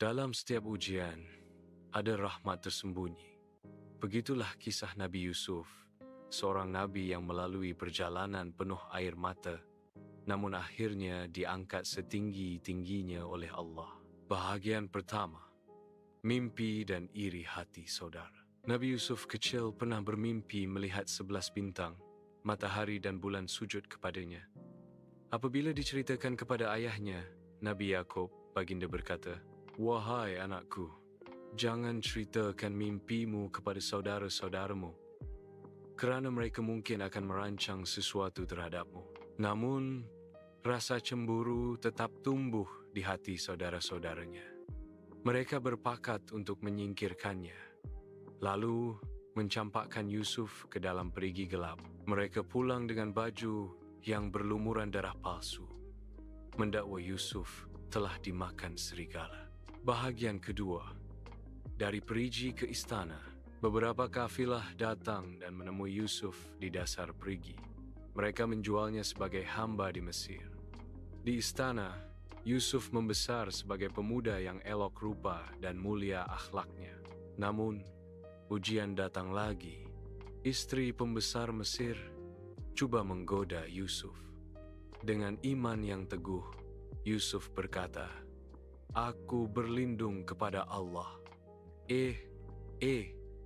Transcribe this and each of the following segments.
Dalam setiap ujian, ada rahmat tersembunyi. Begitulah kisah Nabi Yusuf, seorang nabi yang melalui perjalanan penuh air mata, namun akhirnya diangkat setinggi-tingginya oleh Allah. Bahagian pertama, mimpi dan iri hati saudara. Nabi Yusuf kecil pernah bermimpi melihat 11 bintang, matahari dan bulan sujud kepadanya. Apabila diceritakan kepada ayahnya, Nabi Yakub, baginda berkata, "Wahai anakku, jangan ceritakan mimpimu kepada saudara-saudaramu, kerana mereka mungkin akan merancang sesuatu terhadapmu." Namun, rasa cemburu tetap tumbuh di hati saudara-saudaranya. Mereka berpakat untuk menyingkirkannya, lalu mencampakkan Yusuf ke dalam perigi gelap. Mereka pulang dengan baju yang berlumuran darah palsu, mendakwa Yusuf telah dimakan serigala. Bahagian kedua, dari perigi ke istana, beberapa kafilah datang dan menemui Yusuf di dasar perigi. Mereka menjualnya sebagai hamba di Mesir. Di istana, Yusuf membesar sebagai pemuda yang elok rupa dan mulia akhlaknya. Namun, ujian datang lagi. Istri pembesar Mesir cuba menggoda Yusuf. Dengan iman yang teguh, Yusuf berkata, "Aku berlindung kepada Allah.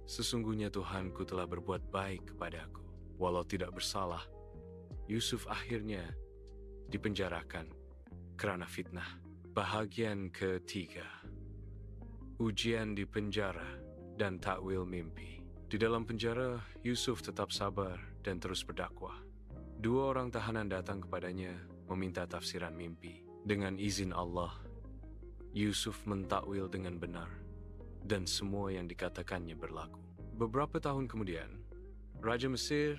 Sesungguhnya Tuhanku telah berbuat baik kepadaku." Walau tidak bersalah, Yusuf akhirnya dipenjarakan kerana fitnah. Bahagian ketiga, ujian di penjara dan takwil mimpi. Di dalam penjara, Yusuf tetap sabar dan terus berdakwah. Dua orang tahanan datang kepadanya meminta tafsiran mimpi. Dengan izin Allah, Yusuf mentakwil dengan benar, dan semua yang dikatakannya berlaku. Beberapa tahun kemudian, Raja Mesir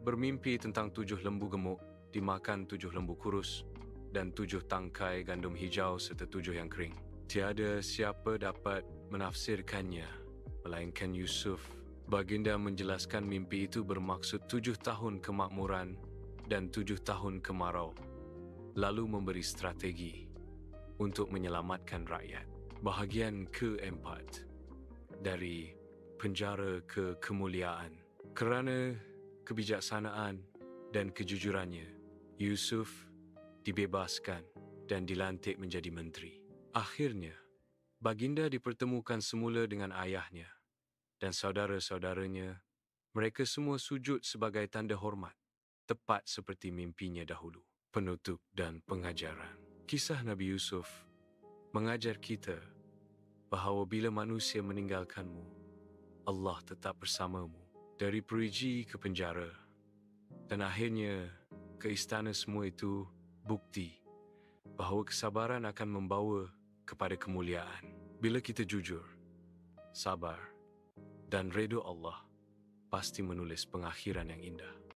bermimpi tentang 7 lembu gemuk dimakan 7 lembu kurus dan 7 tangkai gandum hijau serta 7 yang kering. Tiada siapa dapat menafsirkannya, melainkan Yusuf. Baginda menjelaskan mimpi itu bermaksud 7 tahun kemakmuran dan 7 tahun kemarau, lalu memberi strategi untuk menyelamatkan rakyat. Bahagian keempat, dari penjara ke kemuliaan. Kerana kebijaksanaan dan kejujurannya, Yusuf dibebaskan dan dilantik menjadi menteri. Akhirnya, baginda dipertemukan semula dengan ayahnya dan saudara-saudaranya. Mereka semua sujud sebagai tanda hormat, tepat seperti mimpinya dahulu. Penutup dan pengajaran. Kisah Nabi Yusuf mengajar kita bahawa bila manusia meninggalkanmu, Allah tetap bersamamu. Dari perigi ke penjara dan akhirnya ke istana, semua itu bukti bahawa kesabaran akan membawa kepada kemuliaan. Bila kita jujur, sabar dan redha Allah, pasti menulis pengakhiran yang indah.